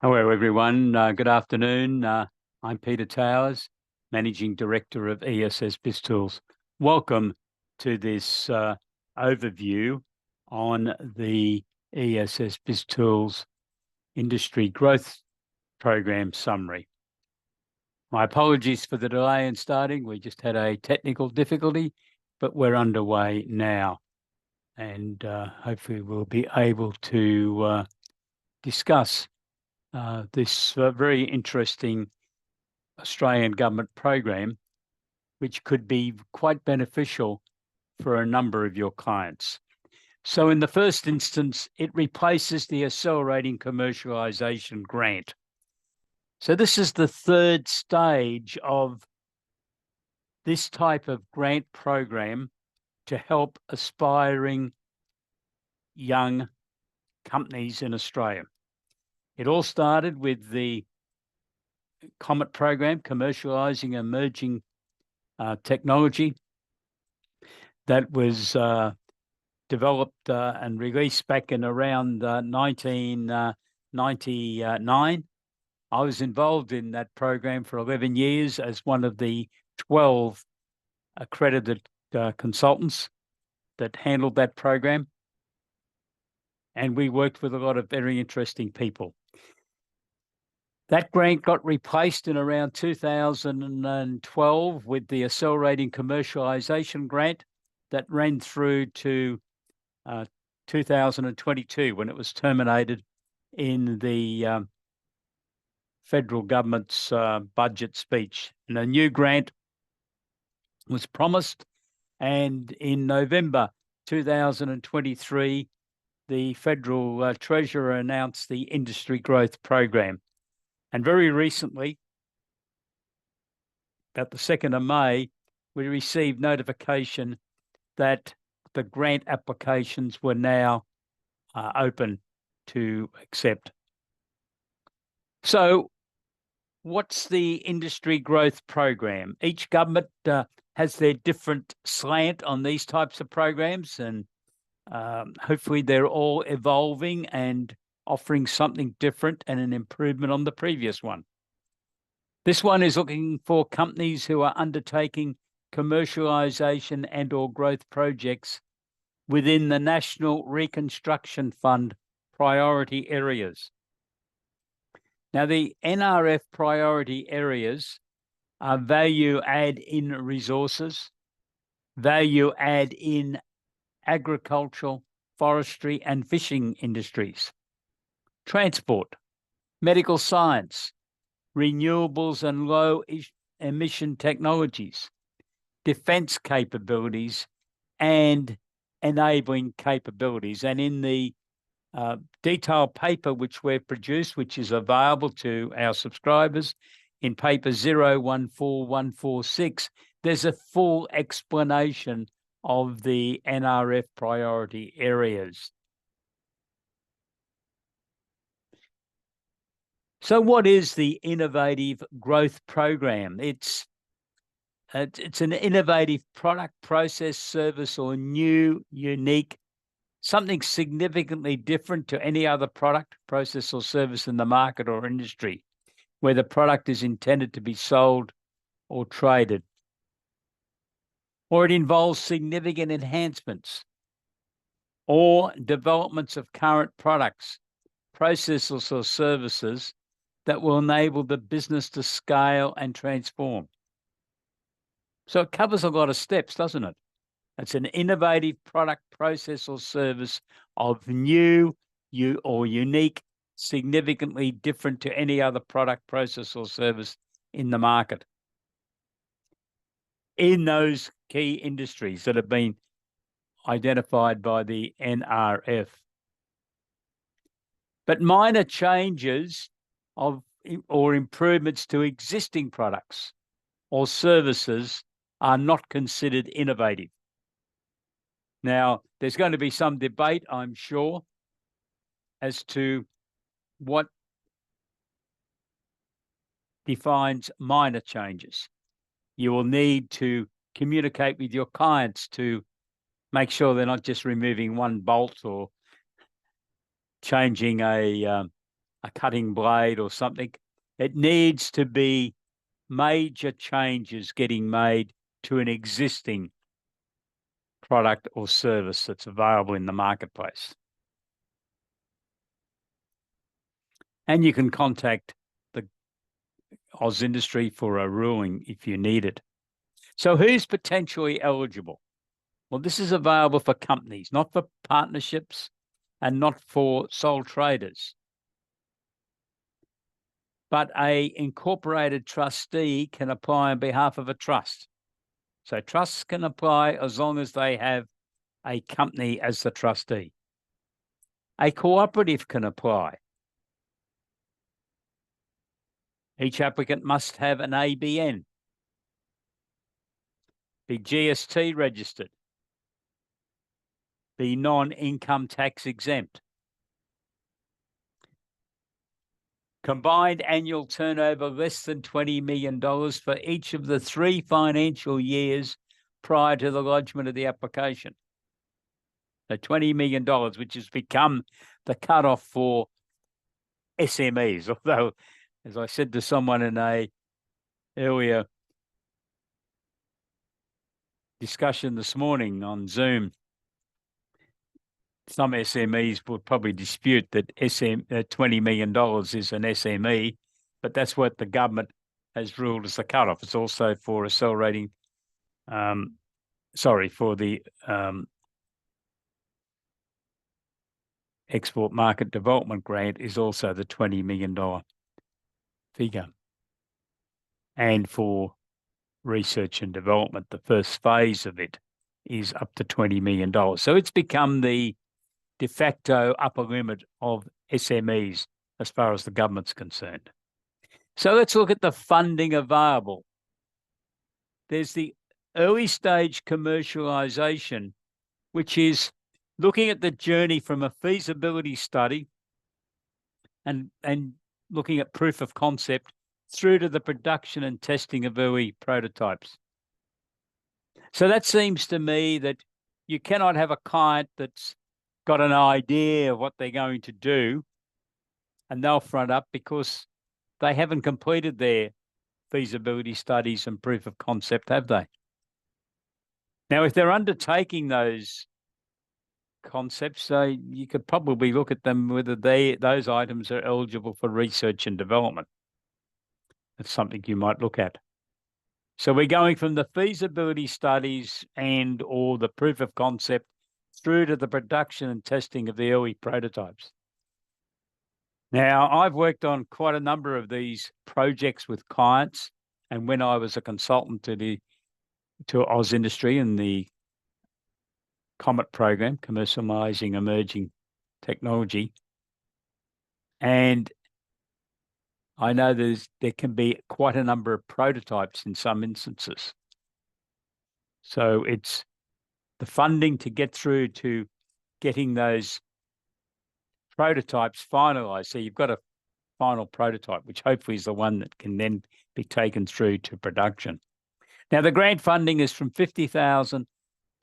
Hello, everyone. Good afternoon. I'm Peter Towers, Managing Director of ESS BIZTOOLS. Welcome to this overview on the ESS BIZTOOLS Industry Growth Program Summary. My apologies for the delay in starting. We just had a technical difficulty, but we're underway now. And hopefully we'll be able to discuss this very interesting Australian government program, which could be quite beneficial for a number of your clients. So in the first instance, it replaces the Accelerating Commercialisation Grant. So this is the third stage of this type of grant program to help aspiring young companies in Australia. It all started with the COMET program, Commercialising Emerging Technology, that was developed and released back in around 1999. I was involved in that program for 11 years as one of the 12 accredited consultants that handled that program. And we worked with a lot of very interesting people. That grant got replaced in around 2012 with the Accelerating Commercialisation Grant that ran through to 2022 when it was terminated in the federal government's budget speech. And a new grant was promised, and in November 2023, the Federal Treasurer announced the Industry Growth Program. And very recently, about the 2nd of May, we received notification that the grant applications were now open to accept. So what's the Industry Growth Program? Each government has their different slant on these types of programs, and hopefully they're all evolving and offering something different and an improvement on the previous one. This one is looking for companies who are undertaking commercialisation and or growth projects within the National Reconstruction Fund priority areas. Now, the NRF priority areas are value add in resources, value add in agricultural, forestry and fishing industries, transport, medical science, renewables and low emission technologies, defence capabilities, and enabling capabilities. And in the detailed paper which we've produced, which is available to our subscribers in paper 014146, there's a full explanation of the NRF priority areas. So what is the Innovative Growth Program? It's an innovative product, process, service, or new, unique, something significantly different to any other product, process, or service in the market or industry, where the product is intended to be sold or traded. Or it involves significant enhancements or developments of current products, processes, or services that will enable the business to scale and transform. So it covers a lot of steps, doesn't it? It's an innovative product, process, or service of new or unique, significantly different to any other product, process, or service in the market, in those key industries that have been identified by the NRF. But minor changes or improvements to existing products or services are not considered innovative. Now, there's going to be some debate, I'm sure, as to what defines minor changes. You will need to communicate with your clients to make sure they're not just removing one bolt or changing a a cutting blade or something. It needs to be major changes getting made to an existing product or service that's available in the marketplace. And you can contact the Oz industry for a ruling if you need it. So who's potentially eligible? Well, this is available for companies, not for partnerships and not for sole traders. But a incorporated trustee can apply on behalf of a trust. So trusts can apply as long as they have a company as the trustee. A cooperative can apply. Each applicant must have an ABN, be GST registered, be non-income tax exempt. Combined annual turnover less than $20 million for each of the 3 financial years prior to the lodgement of the application. So $20 million, which has become the cutoff for SMEs, although, as I said to someone in a earlier discussion this morning on Zoom, some SMEs would probably dispute that $20 million is an SME, but that's what the government has ruled as the cutoff. It's also for accelerating, for the Export Market Development Grant is also the $20 million figure. And for research and development, the first phase of it is up to $20 million. So it's become the de facto upper limit of SMEs as far as the government's concerned. So let's look at the funding available. There's the early stage commercialization, which is looking at the journey from a feasibility study and looking at proof of concept through to the production and testing of early prototypes. So that seems to me that you cannot have a client that's got an idea of what they're going to do and they'll front up because they haven't completed their feasibility studies and proof of concept, have they? Now, if they're undertaking those concepts, you could probably look at them whether those items are eligible for research and development. That's something you might look at. So we're going from the feasibility studies and or the proof of concept through to the production and testing of the early prototypes. Now, I've worked on quite a number of these projects with clients, and when I was a consultant to Oz Industry and the COMET program, Commercialising Emerging Technology, and I know there can be quite a number of prototypes in some instances. So it's the funding to get through to getting those prototypes finalized. So you've got a final prototype, which hopefully is the one that can then be taken through to production. Now, the grant funding is from $50,000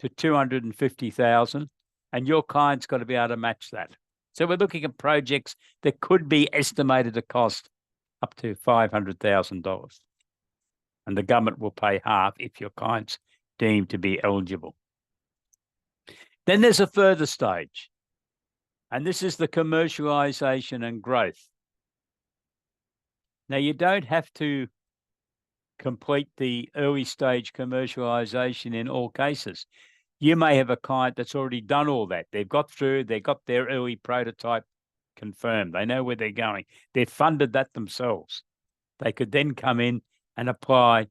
to $250,000, and your client's got to be able to match that. So we're looking at projects that could be estimated to cost up to $500,000. And the government will pay half if your client's deemed to be eligible. Then there's a further stage, and this is the commercialization and growth. Now, you don't have to complete the early stage commercialization in all cases. You may have a client that's already done all that. They've got through, they got their early prototype confirmed. They know where they're going. They've funded that themselves. They could then come in and apply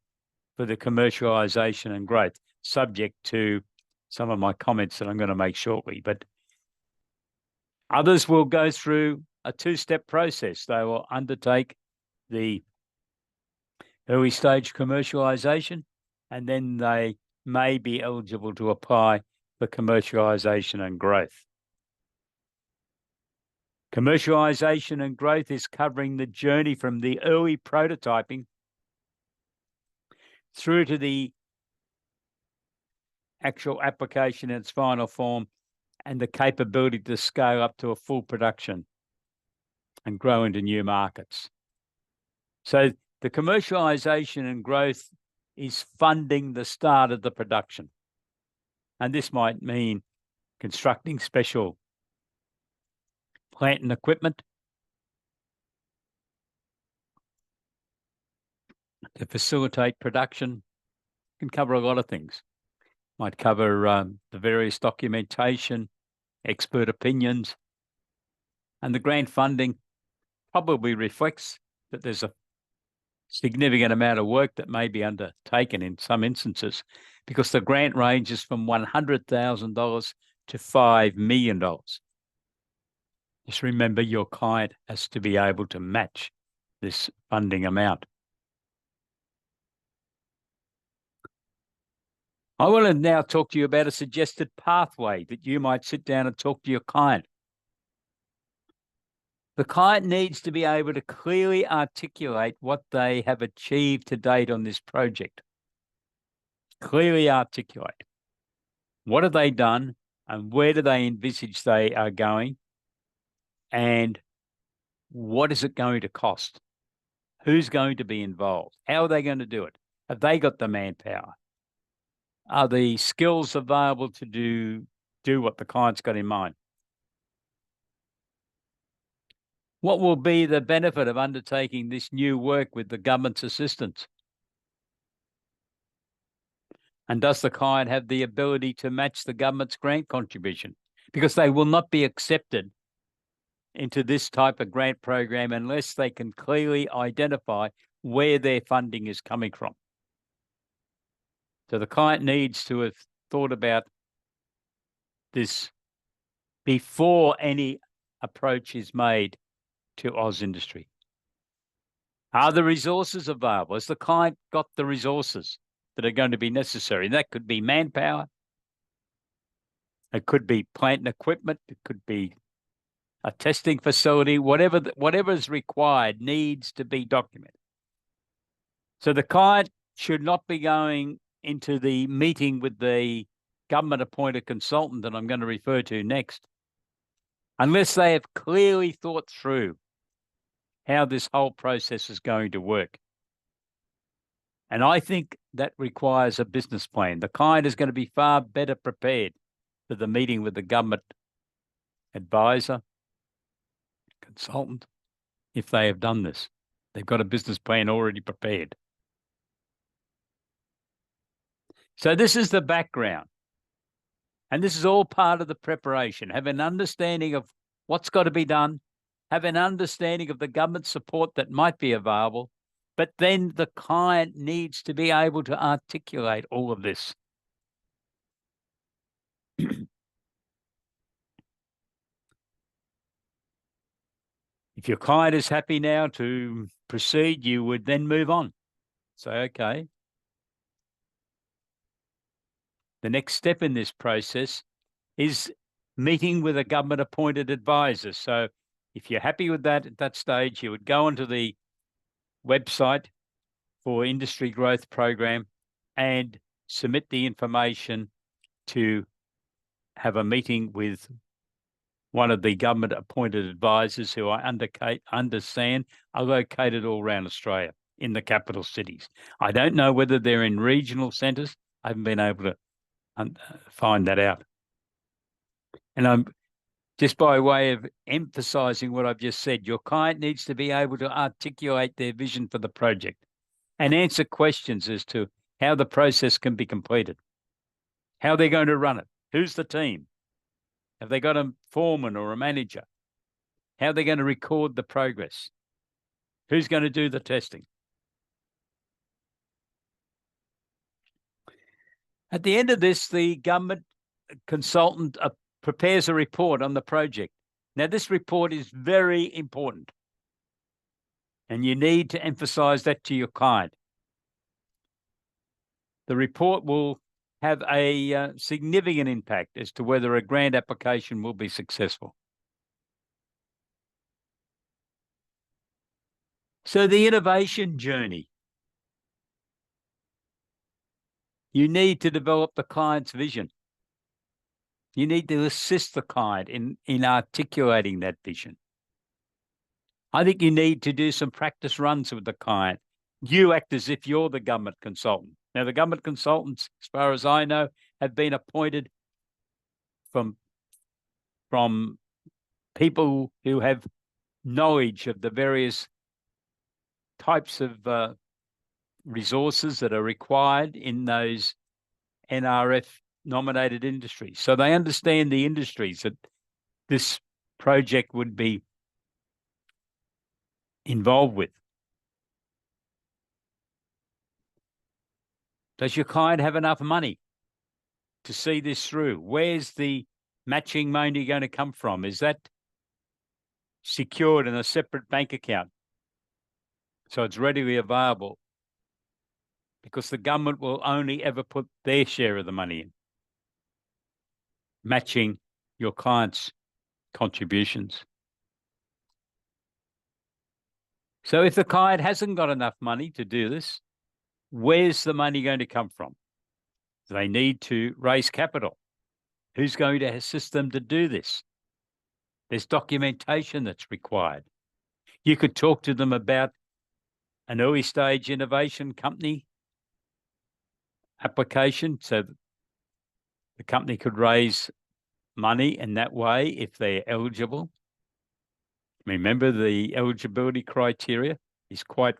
for the commercialization and growth, subject to some of my comments that I'm going to make shortly. But others will go through a 2-step process. They will undertake the early stage commercialization, and then they may be eligible to apply for commercialization and growth. Commercialization and growth is covering the journey from the early prototyping through to the actual application in its final form and the capability to scale up to a full production. and grow into new markets. So the commercialization and growth is funding the start of the production. And this might mean constructing special plant and equipment to facilitate production. Can cover a lot of things. Might cover the various documentation, expert opinions, and the grant funding probably reflects that there's a significant amount of work that may be undertaken in some instances, because the grant ranges from $100,000 to $5 million. Just remember, your client has to be able to match this funding amount. I want to now talk to you about a suggested pathway that you might sit down and talk to your client. The client needs to be able to clearly articulate what they have achieved to date on this project. Clearly articulate. What have they done and where do they envisage they are going? And what is it going to cost? Who's going to be involved? How are they going to do it? Have they got the manpower? Are the skills available to do what the client's got in mind? What will be the benefit of undertaking this new work with the government's assistance? And does the client have the ability to match the government's grant contribution? Because they will not be accepted into this type of grant program unless they can clearly identify where their funding is coming from. So the client needs to have thought about this before any approach is made to Oz industry. Are the resources available? Has the client got the resources that are going to be necessary? And that could be manpower. It could be plant and equipment. It could be a testing facility. Whatever is required needs to be documented. So the client should not be going into the meeting with the government-appointed consultant that I'm going to refer to next, unless they have clearly thought through how this whole process is going to work. And I think that requires a business plan. The client is going to be far better prepared for the meeting with the government advisor, consultant, if they have done this. They've got a business plan already prepared. So this is the background. And this is all part of the preparation. Have an understanding of what's got to be done, have an understanding of the government support that might be available, but then the client needs to be able to articulate all of this. If your client is happy now to proceed, you would then move on. Say, okay, the next step in this process is meeting with a government-appointed advisor. So if you're happy with that at that stage, you would go onto the website for Industry Growth Program and submit the information to have a meeting with one of the government-appointed advisors who I understand are located all around Australia in the capital cities. I don't know whether they're in regional centres. I haven't been able to find that out. And I'm just by way of emphasising what I've just said, your client needs to be able to articulate their vision for the project and answer questions as to how the process can be completed, how they're going to run it, who's the team, have they got a foreman or a manager, how they're going to record the progress, who's going to do the testing. At the end of this, the government consultant prepares a report on the project. Now, this report is very important, and you need to emphasise that to your client. The report will have a significant impact as to whether a grant application will be successful. So the innovation journey. You need to develop the client's vision. You need to assist the client in articulating that vision. I think you need to do some practice runs with the client. You act as if you're the government consultant. Now, the government consultants, as far as I know, have been appointed from people who have knowledge of the various types of resources that are required in those NRF nominated industries. So they understand the industries that this project would be involved with. Does your client have enough money to see this through? Where's the matching money going to come from? Is that secured in a separate bank account so it's readily available? Because the government will only ever put their share of the money in, matching your client's contributions. So if the client hasn't got enough money to do this, where's the money going to come from? They need to raise capital. Who's going to assist them to do this? There's documentation that's required. You could talk to them about an early stage innovation company application so that the company could raise money in that way if they're eligible. Remember, the eligibility criteria is quite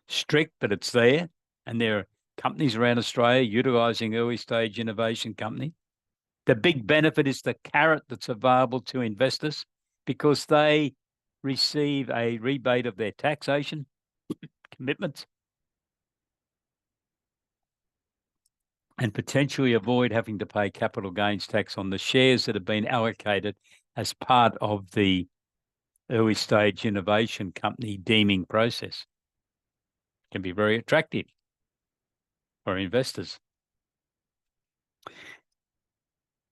strict, but it's there. And there are companies around Australia utilising early stage innovation company. The big benefit is the carrot that's available to investors because they receive a rebate of their taxation commitments and potentially avoid having to pay capital gains tax on the shares that have been allocated as part of the early stage innovation company deeming process. It can be very attractive for investors.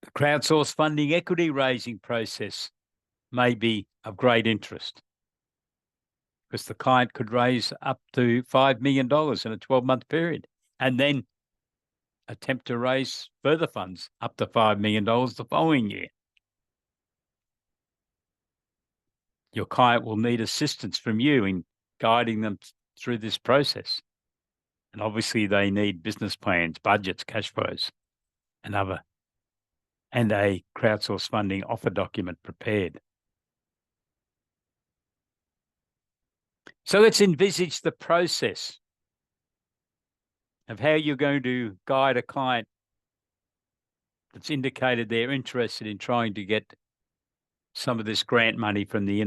The crowdsourced funding equity raising process may be of great interest because the client could raise up to $5 million in a 12-month period and then attempt to raise further funds up to $5 million the following year. Your client will need assistance from you in guiding them through this process. And obviously they need business plans, budgets, cash flows, and a crowdsourced funding offer document prepared. So let's envisage the process of how you're going to guide a client that's indicated they're interested in trying to get some of this grant money from the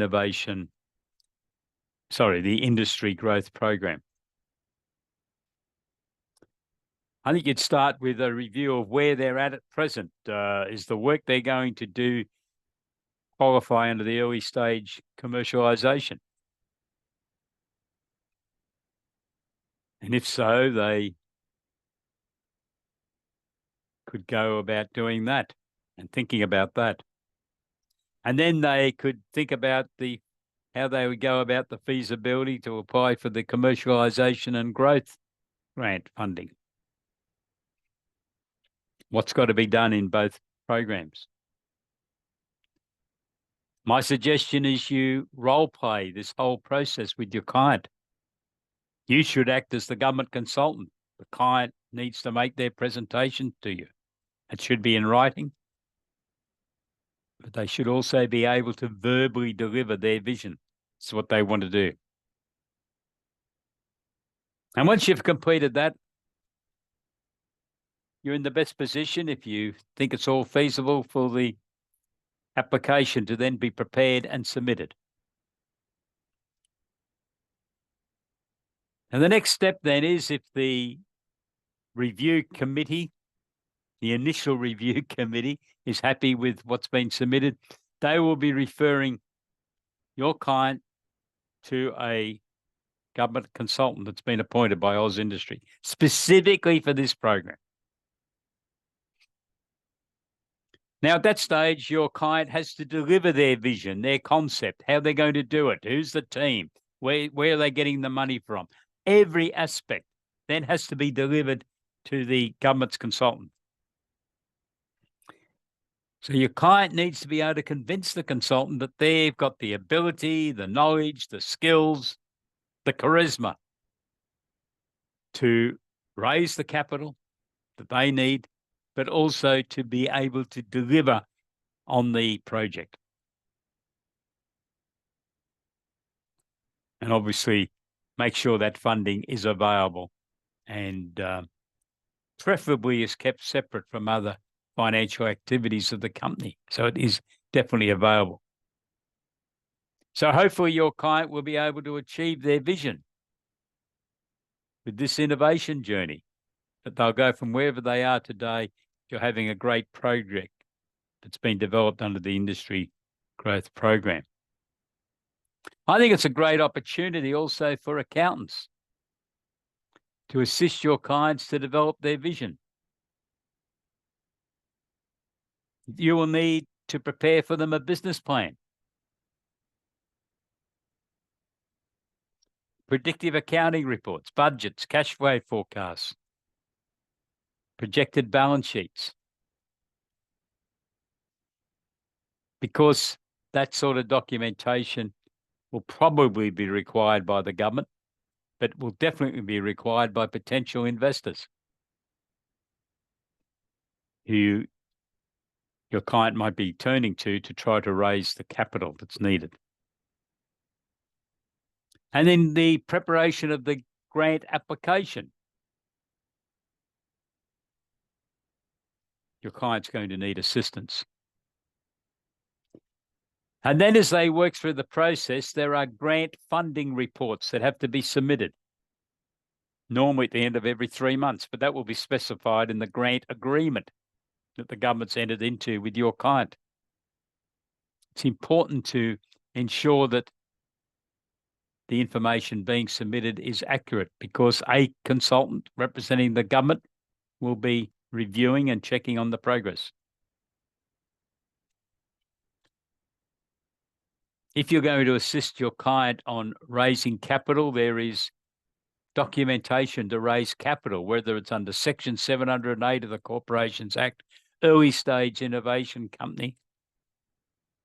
industry growth program. I think you'd start with a review of where they're at present. Is the work they're going to do qualify under the early stage commercialisation? And if so, they could go about doing that and thinking about that. And then they could think about how they would go about the feasibility to apply for the commercialisation and growth grant funding. What's got to be done in both programs? My suggestion is you role play this whole process with your client. You should act as the government consultant. The client needs to make their presentation to you. It should be in writing, but they should also be able to verbally deliver their vision. It's what they want to do. And once you've completed that, you're in the best position, if you think it's all feasible, for the application to then be prepared and submitted. And the next step then is if the review committee, the initial review committee, is happy with what's been submitted, they will be referring your client to a government consultant that's been appointed by Oz Industry specifically for this program. Now, at that stage, your client has to deliver their vision, their concept, how they're going to do it, who's the team, where are they getting the money from. Every aspect then has to be delivered to the government's consultant. So your client needs to be able to convince the consultant that they've got the ability, the knowledge, the skills, the charisma to raise the capital that they need, but also to be able to deliver on the project. And obviously make sure that funding is available and preferably is kept separate from other financial activities of the company. So it is definitely available. So hopefully your client will be able to achieve their vision with this innovation journey, that they'll go from wherever they are today to having a great project that's been developed under the Industry Growth Program. I think it's a great opportunity also for accountants to assist your clients to develop their vision. You will need to prepare for them a business plan, predictive accounting reports, budgets, cash flow forecasts, projected balance sheets, because that sort of documentation will probably be required by the government, but will definitely be required by potential investors who your client might be turning to try to raise the capital that's needed. And then the preparation of the grant application. Your client's going to need assistance. And then as they work through the process, there are grant funding reports that have to be submitted, normally at the end of every 3 months, but that will be specified in the grant agreement that the government's entered into with your client. It's important to ensure that the information being submitted is accurate, because a consultant representing the government will be reviewing and checking on the progress. If you're going to assist your client on raising capital, there is documentation to raise capital, whether it's under Section 708 of the Corporations Act, early stage innovation company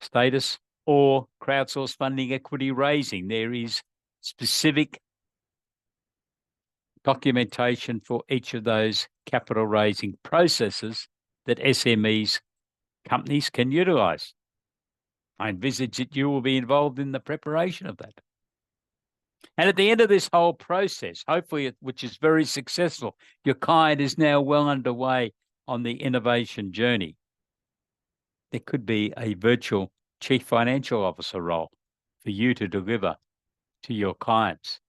status, or crowdsourced funding equity raising. There is specific documentation for each of those capital raising processes that SMEs companies can utilize. I envisage that you will be involved in the preparation of that. And at the end of this whole process, hopefully, which is very successful, your client is now well underway on the innovation journey. There could be a virtual chief financial officer role for you to deliver to your clients.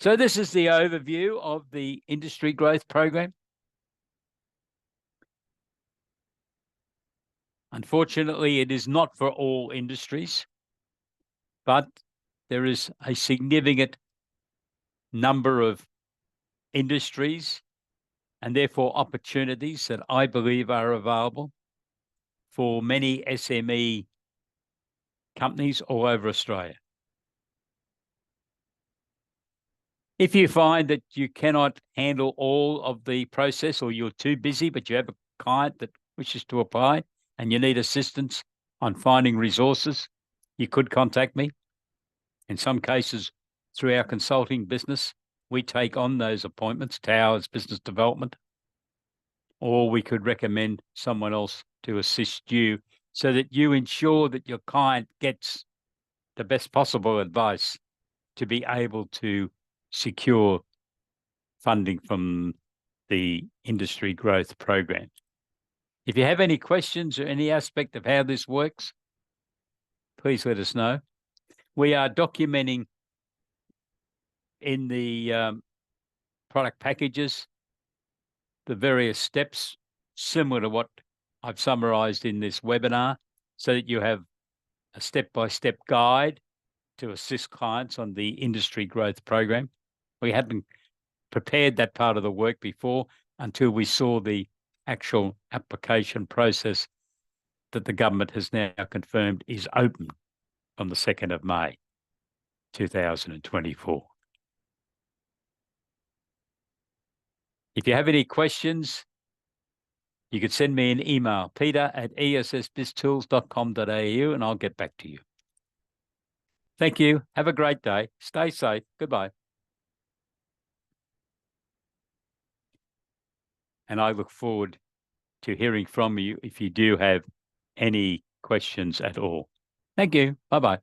So this is the overview of the Industry Growth Program. Unfortunately, it is not for all industries, but there is a significant number of industries and therefore opportunities that I believe are available for many SME companies all over Australia. If you find that you cannot handle all of the process, or you're too busy, but you have a client that wishes to apply and you need assistance on finding resources, you could contact me. In some cases, through our consulting business, we take on those appointments, Towers Business Development, or we could recommend someone else to assist you so that you ensure that your client gets the best possible advice to be able to secure funding from the Industry Growth Program. If you have any questions or any aspect of how this works, please let us know. We are documenting in the product packages the various steps similar to what I've summarized in this webinar, so that you have a step-by-step guide to assist clients on the Industry Growth Program. We hadn't prepared that part of the work before until we saw the actual application process that the government has now confirmed is open on the 2nd of May, 2024. If you have any questions, you could send me an email, peter@essbiztools.com.au, and I'll get back to you. Thank you. Have a great day. Stay safe. Goodbye. And I look forward to hearing from you if you do have any questions at all. Thank you. Bye-bye.